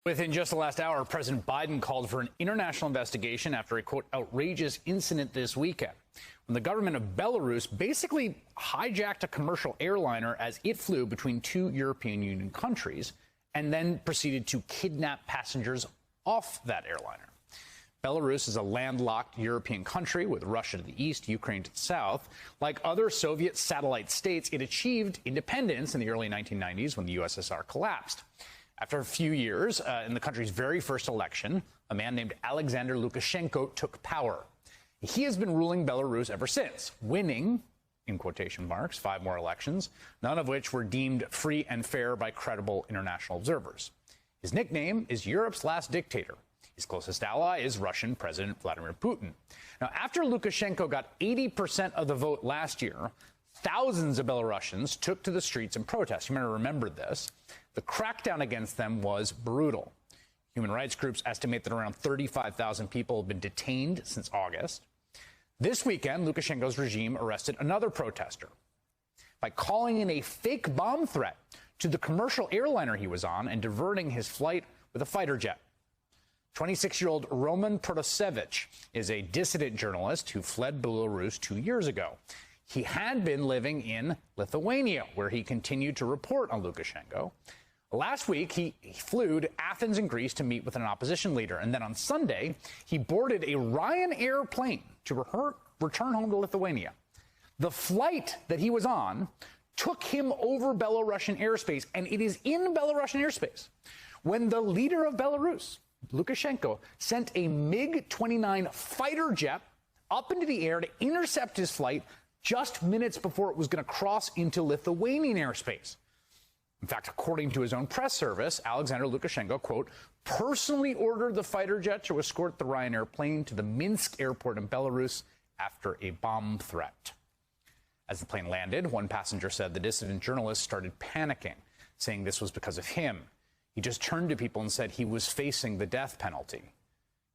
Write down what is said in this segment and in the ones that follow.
Within just the last hour, President Biden called for an international investigation after a, quote, outrageous incident this weekend, when the government of Belarus basically hijacked a commercial airliner as it flew between two European Union countries and then proceeded to kidnap passengers off that airliner. Belarus is a landlocked European country with Russia to the east, Ukraine to the south. Like other Soviet satellite states, it achieved independence in the early 1990s when the USSR collapsed. After a few years, in the country's very first election, a man named Alexander Lukashenko took power. He has been ruling Belarus ever since, winning, in quotation marks, 5 more elections, none of which were deemed free and fair by credible international observers. His nickname is Europe's last dictator. His closest ally is Russian President Vladimir Putin. Now, after Lukashenko got 80% of the vote last year, thousands of Belarusians took to the streets in protest. You may remember this. The crackdown against them was brutal. Human rights groups estimate that around 35,000 people have been detained since August. This weekend, Lukashenko's regime arrested another protester by calling in a fake bomb threat to the commercial airliner he was on and diverting his flight with a fighter jet. 26-year-old Roman Protasevich is a dissident journalist who fled Belarus 2 years ago. He had been living in Lithuania, where he continued to report on Lukashenko. Last week, he flew to Athens in Greece to meet with an opposition leader. And then on Sunday, he boarded a Ryanair plane to return home to Lithuania. The flight that he was on took him over Belarusian airspace, and it is in Belarusian airspace when the leader of Belarus, Lukashenko, sent a MiG-29 fighter jet up into the air to intercept his flight just minutes before it was going to cross into Lithuanian airspace. In fact, according to his own press service, Alexander Lukashenko, quote, personally ordered the fighter jet to escort the Ryanair plane to the Minsk airport in Belarus after a bomb threat. As the plane landed, one passenger said the dissident journalist started panicking, saying this was because of him. He just turned to people and said he was facing the death penalty.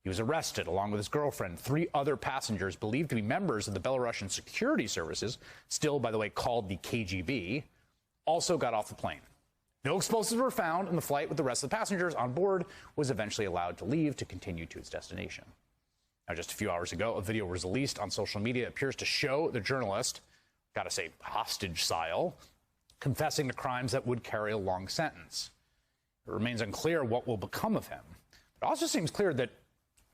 He was arrested along with his girlfriend. 3 other passengers believed to be members of the Belarusian security services, still, by the way, called the KGB, also got off the plane. No explosives were found, and the flight with the rest of the passengers on board was eventually allowed to leave to continue to its destination. Now, just a few hours ago, a video was released on social media. It appears to show the journalist, gotta say hostage style, confessing to crimes that would carry a long sentence. It remains unclear what will become of him. It also seems clear that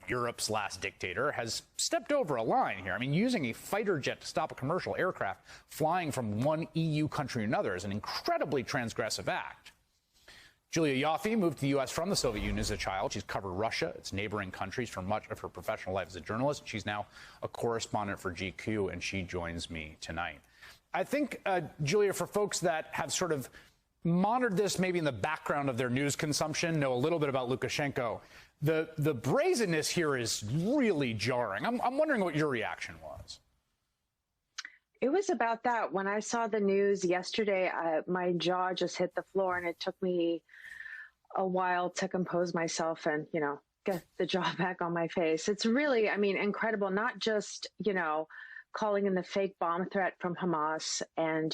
Europe's last dictator has stepped over a line here. I mean, using a fighter jet to stop a commercial aircraft flying from one EU country to another is an incredibly transgressive act. Julia Yaffe moved to the U.S. from the Soviet Union as a child. She's covered Russia, its neighboring countries, for much of her professional life as a journalist. She's now a correspondent for GQ, and she joins me tonight. I think, Julia, for folks that have sort of monitored this maybe in the background of their news consumption, know a little bit about Lukashenko, the brazenness here is really jarring. I'm wondering what your reaction was. It was about that. When I saw the news yesterday, my jaw just hit the floor, and it took me a while to compose myself and, get the jaw back on my face. It's really, incredible, not just, calling in the fake bomb threat from Hamas and,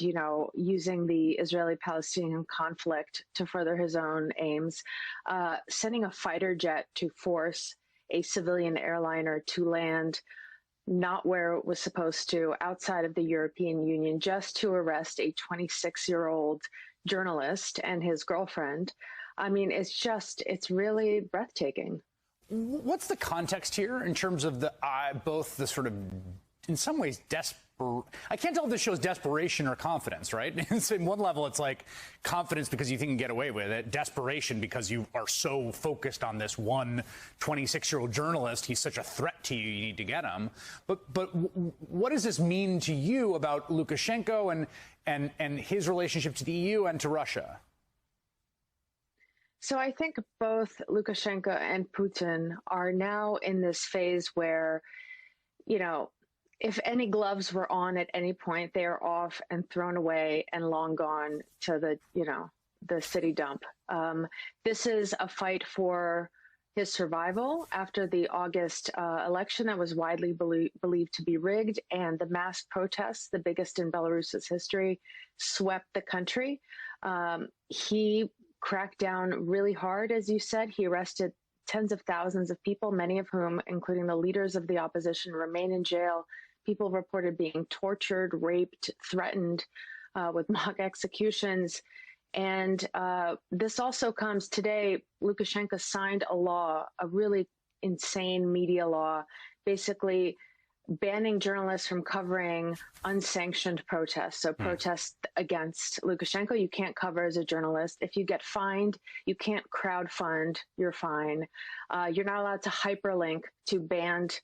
using the Israeli-Palestinian conflict to further his own aims, sending a fighter jet to force a civilian airliner to land not where it was supposed to, outside of the European Union, just to arrest a 26-year-old journalist and his girlfriend. It's really breathtaking. What's the context here in terms of both the sort of, in some ways, I can't tell if this shows desperation or confidence, right? In one level, it's like confidence because you think you can get away with it. Desperation because you are so focused on this one 26-year-old journalist. He's such a threat to you. You need to get him. But what does this mean to you about Lukashenko and his relationship to the EU and to Russia? So I think both Lukashenko and Putin are now in this phase where, if any gloves were on at any point, they are off and thrown away and long gone to the city dump. This is a fight for his survival after the August election that was widely believed to be rigged, and the mass protests, the biggest in Belarus's history, swept the country. He cracked down really hard, as you said. He arrested tens of thousands of people, many of whom, including the leaders of the opposition, remain in jail. People reported being tortured, raped, threatened with mock executions. And this also comes today. Lukashenko signed a law, a really insane media law, basically banning journalists from covering unsanctioned protests. So protests against Lukashenko, you can't cover as a journalist. If you get fined, you can't crowdfund your fine. You're not allowed to hyperlink to banned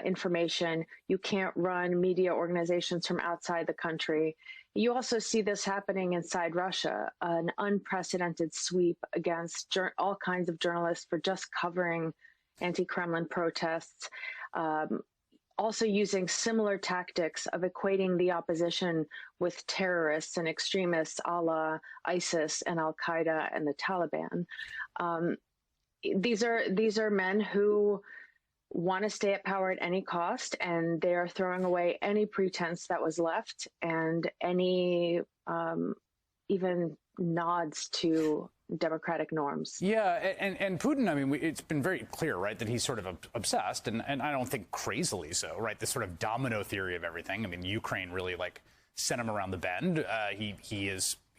information. You can't run media organizations from outside the country. You also see this happening inside Russia, an unprecedented sweep against all kinds of journalists for just covering anti-Kremlin protests. Also using similar tactics of equating the opposition with terrorists and extremists a la ISIS and Al-Qaeda and the Taliban. These are men who want to stay at power at any cost, and they are throwing away any pretense that was left and any even nods to democratic norms. Yeah, and Putin, I mean, it's been very clear, right, that he's sort of obsessed, and I don't think crazily so, right? This sort of domino theory of everything. I mean, Ukraine really like sent him around the bend.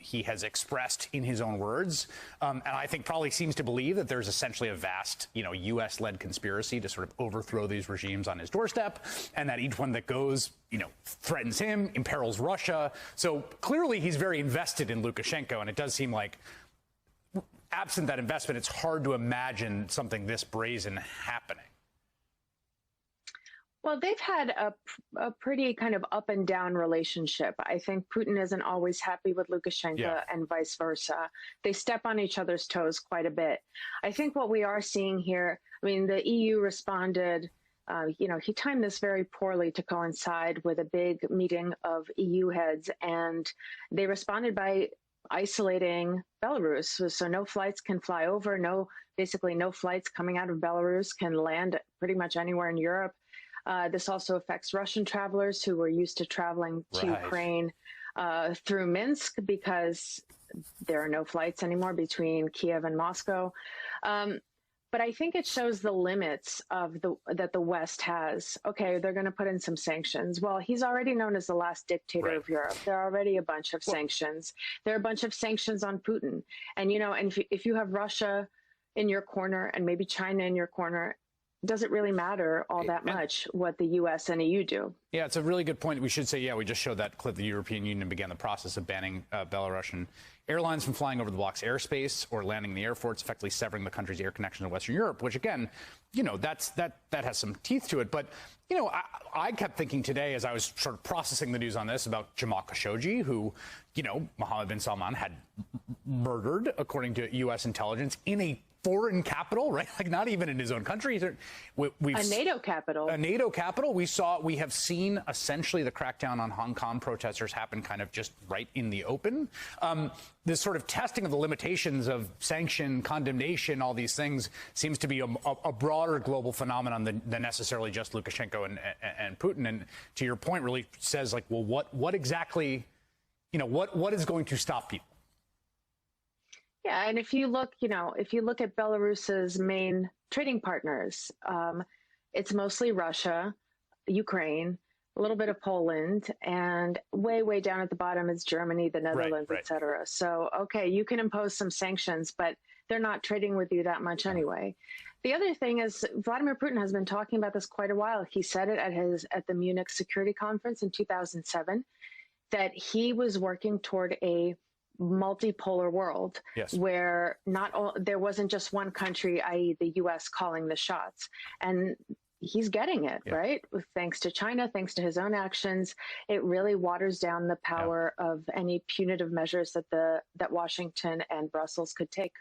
He has expressed in his own words, and I think probably seems to believe that there's essentially a vast, U.S.-led conspiracy to sort of overthrow these regimes on his doorstep, and that each one that goes, threatens him, imperils Russia. So clearly he's very invested in Lukashenko, and it does seem like, absent that investment, it's hard to imagine something this brazen happening. Well, they've had a pretty kind of up and down relationship. I think Putin isn't always happy with Lukashenko and vice versa. They step on each other's toes quite a bit. I think what we are seeing here, I mean, the EU responded, he timed this very poorly to coincide with a big meeting of EU heads, and they responded by isolating Belarus. So no flights can fly over, basically no flights coming out of Belarus can land pretty much anywhere in Europe. This also affects Russian travelers who were used to traveling to Ukraine through Minsk, because there are no flights anymore between Kiev and Moscow. But I think it shows the limits of that the West has. Okay, they're going to put in some sanctions. Well, he's already known as the last dictator of Europe. There are already a bunch of sanctions. There are a bunch of sanctions on Putin. And, and if you have Russia in your corner and maybe China in your corner, does it really matter all that much what the U.S. and EU do? Yeah, it's a really good point. We should say, we just showed that clip. The European Union began the process of banning Belarusian airlines from flying over the bloc's airspace or landing in the airports, effectively severing the country's air connection to Western Europe, which, again, that has some teeth to it. But, I kept thinking today, as I was sort of processing the news on this, about Jamal Khashoggi, who, Mohammed bin Salman had murdered, according to U.S. intelligence, in a foreign capital, right? Like not even in his own country. A NATO capital. A NATO capital. We have seen essentially the crackdown on Hong Kong protesters happen kind of just right in the open. This sort of testing of the limitations of sanction, condemnation, all these things seems to be a broader global phenomenon than necessarily just Lukashenko and Putin. And to your point, really says like, well, what exactly, what is going to stop people? Yeah, and if you look at Belarus's main trading partners, it's mostly Russia, Ukraine, a little bit of Poland, and way down at the bottom is Germany, the Netherlands, et cetera. So, okay, you can impose some sanctions, but they're not trading with you that much anyway. The other thing is Vladimir Putin has been talking about this quite a while. He said it at the Munich Security Conference in 2007 that he was working toward a multipolar world where there wasn't just one country, i.e. the U.S. calling the shots. And he's getting it, right? Thanks to China, thanks to his own actions. It really waters down the power of any punitive measures that Washington and Brussels could take.